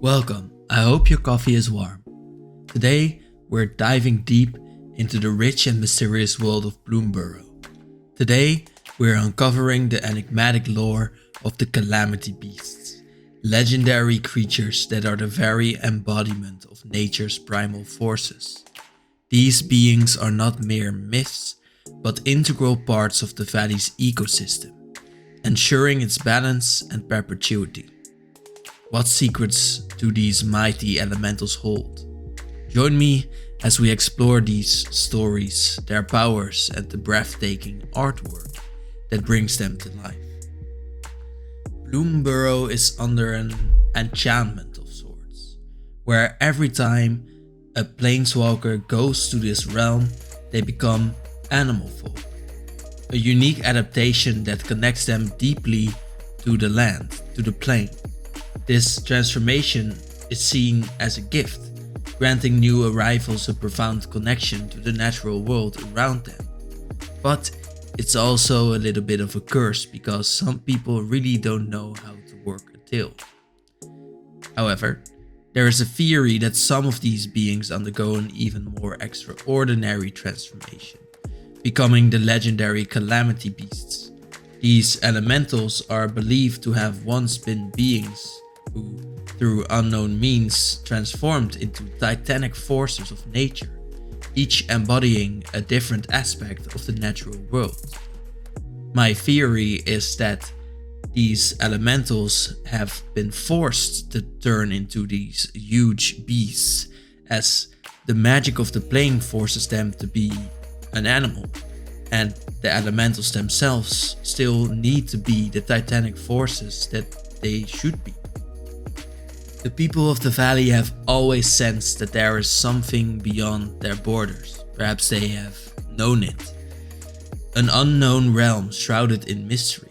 Welcome, I hope your coffee is warm. Today, we're diving deep into the rich and mysterious world of Bloomburrow. Today, we're uncovering the enigmatic lore of the Calamity Beasts, legendary creatures that are the very embodiment of nature's primal forces. These beings are not mere myths, but integral parts of the valley's ecosystem, ensuring its balance and perpetuity. What secrets do these mighty elementals hold? Join me as we explore these stories, their powers, and the breathtaking artwork that brings them to life. Bloomburrow is under an enchantment of sorts, where every time a planeswalker goes to this realm, they become animal folk. A unique adaptation that connects them deeply to the land, to the plane. This transformation is seen as a gift, granting new arrivals a profound connection to the natural world around them. But it's also a little bit of a curse because some people really don't know how to work a tail. However, there is a theory that some of these beings undergo an even more extraordinary transformation, becoming the legendary Calamity Beasts. These elementals are believed to have once been beings who, through unknown means, transformed into titanic forces of nature, each embodying a different aspect of the natural world. My theory is that these elementals have been forced to turn into these huge beasts, as the magic of the plane forces them to be an animal, and the elementals themselves still need to be the titanic forces that they should be. The people of the valley have always sensed that there is something beyond their borders. Perhaps they have known it. An unknown realm shrouded in mystery.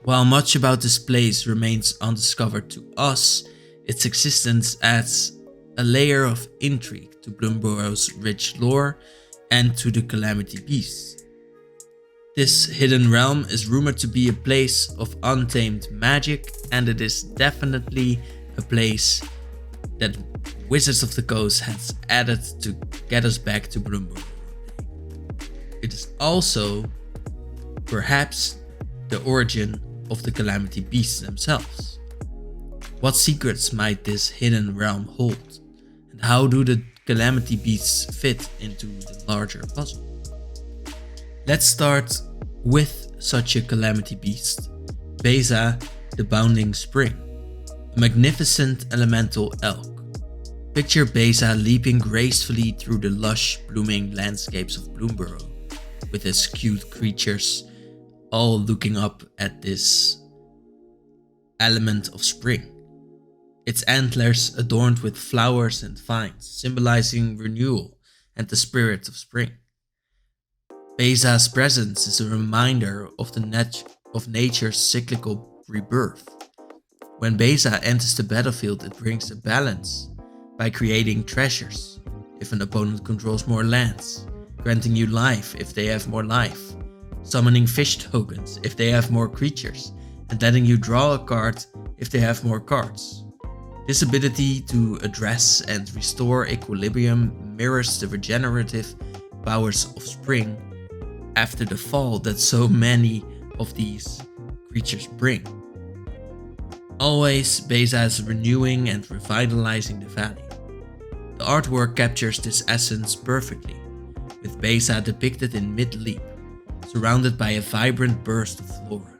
While much about this place remains undiscovered to us, its existence adds a layer of intrigue to Bloomburrow's rich lore and to the Calamity Beasts. This hidden realm is rumored to be a place of untamed magic, and it is definitely a place that Wizards of the Coast has added to get us back to Bloomburrow. It is also, perhaps, the origin of the Calamity Beasts themselves. What secrets might this hidden realm hold? And how do the Calamity Beasts fit into the larger puzzle? Let's start with such a Calamity Beast, Basa, the Bounding Spring. A magnificent elemental elk. Picture Basa leaping gracefully through the lush, blooming landscapes of Bloomburrow, with its cute creatures all looking up at this element of spring. Its antlers adorned with flowers and vines, symbolizing renewal and the spirit of spring. Basa's presence is a reminder of nature's cyclical rebirth. When Basa enters the battlefield, it brings a balance by creating treasures if an opponent controls more lands, granting you life if they have more life, summoning fish tokens if they have more creatures, and letting you draw a card if they have more cards. This ability to address and restore equilibrium mirrors the regenerative powers of spring after the fall that so many of these creatures bring. Always, Basa is renewing and revitalizing the valley. The artwork captures this essence perfectly, with Basa depicted in mid-leap, surrounded by a vibrant burst of flora.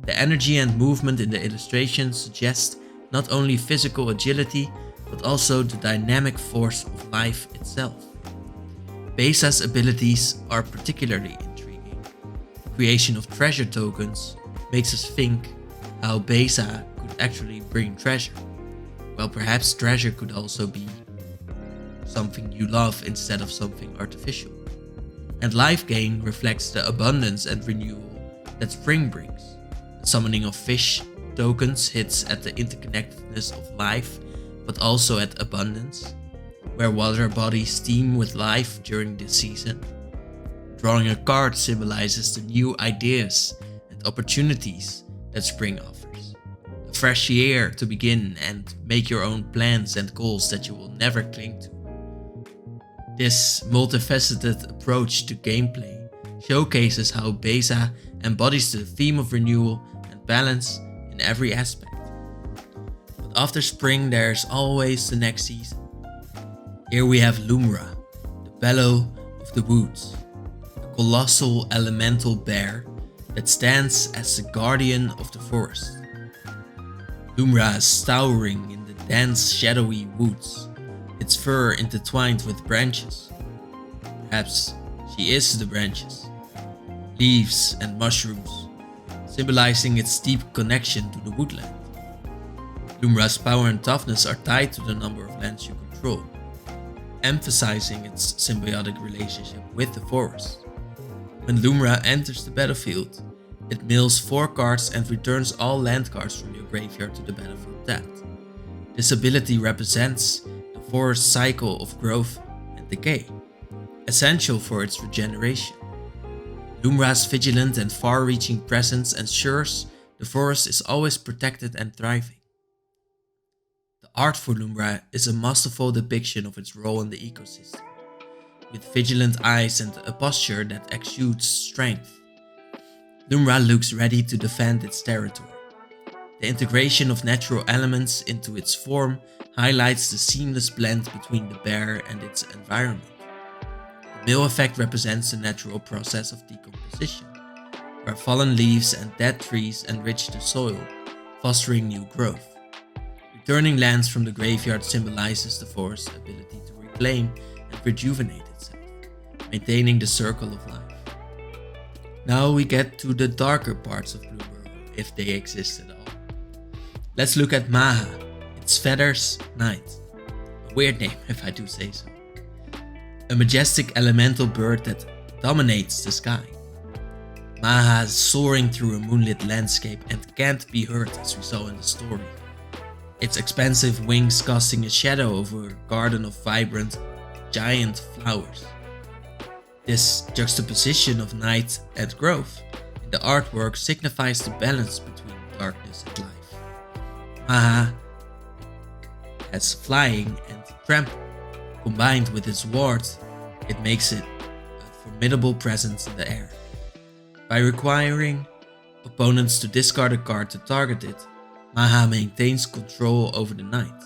The energy and movement in the illustrations suggest not only physical agility, but also the dynamic force of life itself. Basa's abilities are particularly intriguing. The creation of treasure tokens makes us think how Basa could actually bring treasure. Well, perhaps treasure could also be something you love instead of something artificial. And life gain reflects the abundance and renewal that spring brings. The summoning of fish tokens hits at the interconnectedness of life, but also at abundance, where water bodies teem with life during this season. Drawing a card symbolizes the new ideas and opportunities that spring offers. A fresh air to begin and make your own plans and goals that you will never cling to. This multifaceted approach to gameplay showcases how Basa embodies the theme of renewal and balance in every aspect. But after spring there's always the next season. Here we have Luma, the bellow of the woods, a colossal elemental bear that stands as the guardian of the forest. Luma is towering in the dense shadowy woods, its fur intertwined with branches. Perhaps she is the branches, leaves and mushrooms, symbolizing its deep connection to the woodland. Luma's power and toughness are tied to the number of lands you control, emphasizing its symbiotic relationship with the forest. When Luma enters the battlefield, it mills 4 cards and returns all land cards from your graveyard to the battlefield tapped. This ability represents the forest's cycle of growth and decay, essential for its regeneration. Luma's vigilant and far-reaching presence ensures the forest is always protected and thriving. The art for Luma is a masterful depiction of its role in the ecosystem, with vigilant eyes and a posture that exudes strength. Luma looks ready to defend its territory. The integration of natural elements into its form highlights the seamless blend between the bear and its environment. The mill effect represents the natural process of decomposition, where fallen leaves and dead trees enrich the soil, fostering new growth. Returning lands from the graveyard symbolizes the forest's ability to reclaim and rejuvenate itself, maintaining the circle of life. Now we get to the darker parts of Bloomburrow, if they exist at all. Let's look at Maha, its feathers, Night. A weird name if I do say so. A majestic elemental bird that dominates the sky. Maha is soaring through a moonlit landscape and can't be hurt as we saw in the story. Its expansive wings casting a shadow over a garden of vibrant, giant flowers. This juxtaposition of night and growth in the artwork signifies the balance between darkness and life. Maha has flying and trample. Combined with its warmth, it makes it a formidable presence in the air. By requiring opponents to discard a card to target it, Maha maintains control over the night.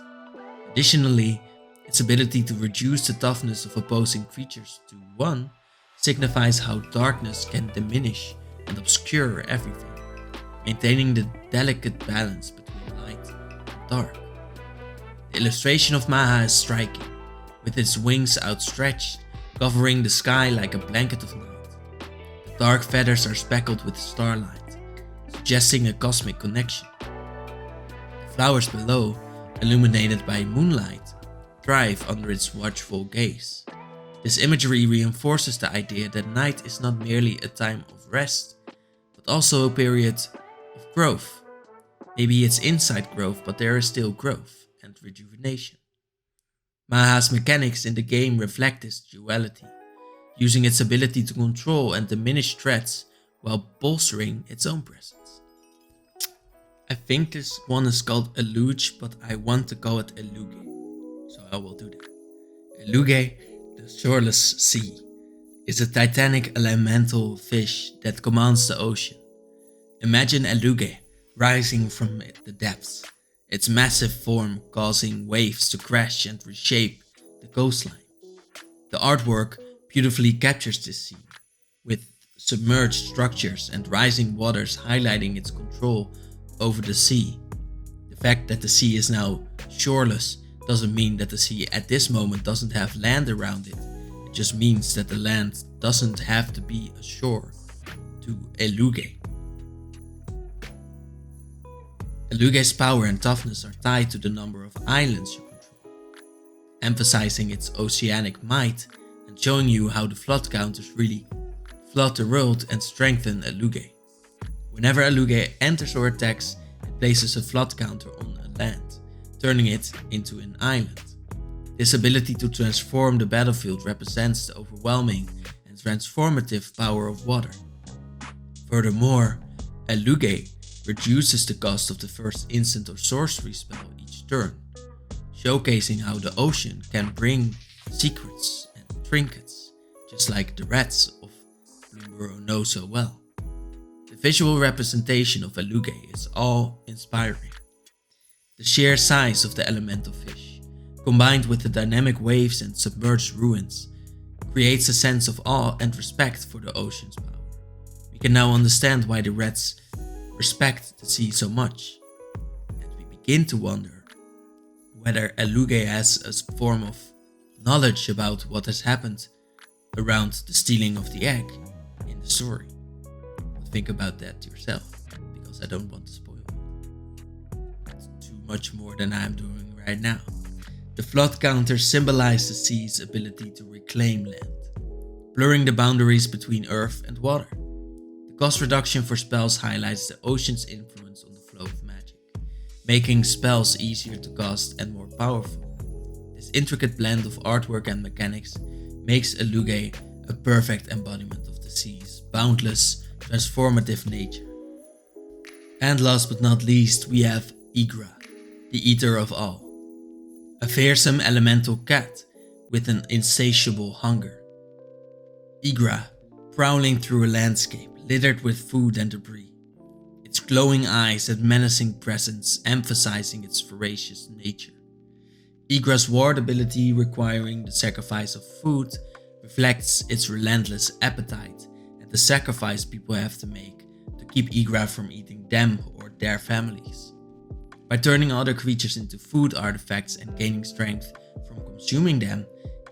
Additionally, its ability to reduce the toughness of opposing creatures to 1 signifies how darkness can diminish and obscure everything, maintaining the delicate balance between light and dark. The illustration of Maha is striking, with its wings outstretched, covering the sky like a blanket of night. The dark feathers are speckled with starlight, suggesting a cosmic connection. The flowers below, illuminated by moonlight, thrive under its watchful gaze. This imagery reinforces the idea that night is not merely a time of rest, but also a period of growth. Maybe it's inside growth, but there is still growth and rejuvenation. Maha's mechanics in the game reflect this duality, using its ability to control and diminish threats while bolstering its own presence. I think this one is called Aluga, but I want to call it Aluga, so I will do that. Aluga, the shoreless sea, is a titanic elemental fish that commands the ocean. Imagine Aluga rising from the depths, its massive form causing waves to crash and reshape the coastline. The artwork beautifully captures this scene, with submerged structures and rising waters highlighting its control over the sea. The fact that the sea is now shoreless doesn't mean that the sea at this moment doesn't have land around it. It just means that the land doesn't have to be a shore to Aluga. Aluga's power and toughness are tied to the number of islands you control, emphasizing its oceanic might and showing you how the flood counters really flood the world and strengthen Aluga. Whenever Aluga enters or attacks, it places a flood counter on a land, turning it into an island. This ability to transform the battlefield represents the overwhelming and transformative power of water. Furthermore, Aluga reduces the cost of the first instant or sorcery spell each turn, showcasing how the ocean can bring secrets and trinkets, just like the rats of Bloomburrow know so well. The visual representation of Aluga is awe-inspiring. The sheer size of the elemental fish, combined with the dynamic waves and submerged ruins, creates a sense of awe and respect for the ocean's power. We can now understand why the rats respect the sea so much, and we begin to wonder whether Aluga has a form of knowledge about what has happened around the stealing of the egg in the story. But think about that yourself, because I don't want to spoil it too much more than I'm doing right now. The flood counter symbolizes the sea's ability to reclaim land, blurring the boundaries between earth and water. The cost reduction for spells highlights the ocean's influence on the flow of magic, making spells easier to cast and more powerful. This intricate blend of artwork and mechanics makes Aluga a perfect embodiment of the sea's boundless, transformative nature. And last but not least, we have Igra, the Eater of All. A fearsome elemental cat with an insatiable hunger. Igra, prowling through a landscape littered with food and debris, its glowing eyes and menacing presence emphasizing its voracious nature. Igra's ward ability, requiring the sacrifice of food, reflects its relentless appetite and the sacrifice people have to make to keep Igra from eating them or their families. By turning other creatures into food artifacts and gaining strength from consuming them,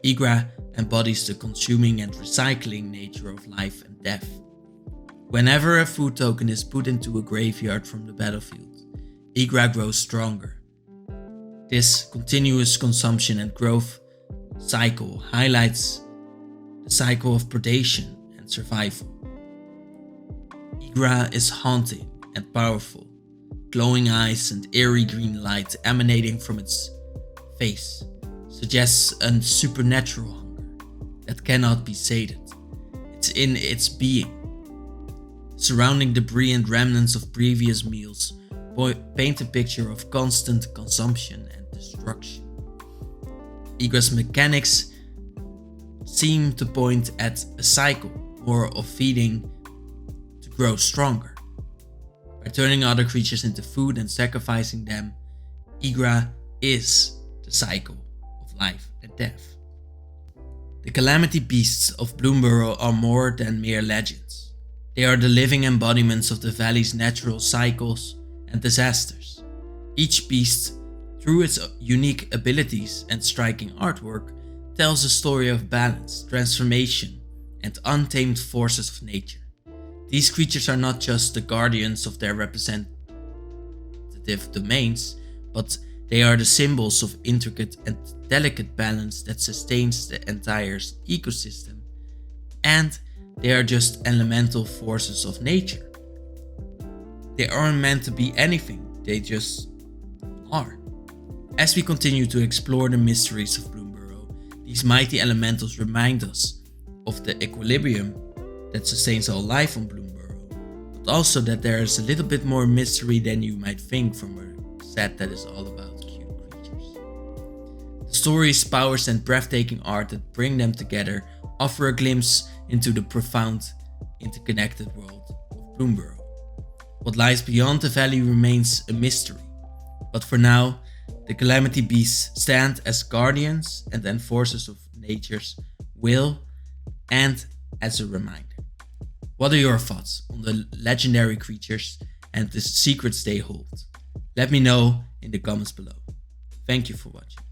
Igra embodies the consuming and recycling nature of life and death. Whenever a food token is put into a graveyard from the battlefield, Igra grows stronger. This continuous consumption and growth cycle highlights the cycle of predation and survival. Igra is haunting and powerful, glowing eyes and eerie green light emanating from its face suggests a supernatural hunger that cannot be sated. It's in its being. Surrounding debris and remnants of previous meals paint a picture of constant consumption and destruction. Igra's mechanics seem to point at a cycle, more of feeding to grow stronger. By turning other creatures into food and sacrificing them, Igra is the cycle of life and death. The Calamity Beasts of Bloomburrow are more than mere legends. They are the living embodiments of the valley's natural cycles and disasters. Each beast, through its unique abilities and striking artwork, tells a story of balance, transformation, and untamed forces of nature. These creatures are not just the guardians of their representative domains, but they are the symbols of intricate and delicate balance that sustains the entire ecosystem, and they are just elemental forces of nature. They aren't meant to be anything, they just are. As we continue to explore the mysteries of Bloomburrow, these mighty elementals remind us of the equilibrium that sustains all life on Bloomburrow, but also that there is a little bit more mystery than you might think from a set that is all about cute creatures. The stories, powers, and breathtaking art that bring them together offer a glimpse into the profound, interconnected world of Bloomburrow. What lies beyond the valley remains a mystery, but for now, the Calamity Beasts stand as guardians and enforcers of nature's will and as a reminder. What are your thoughts on the legendary creatures and the secrets they hold? Let me know in the comments below. Thank you for watching.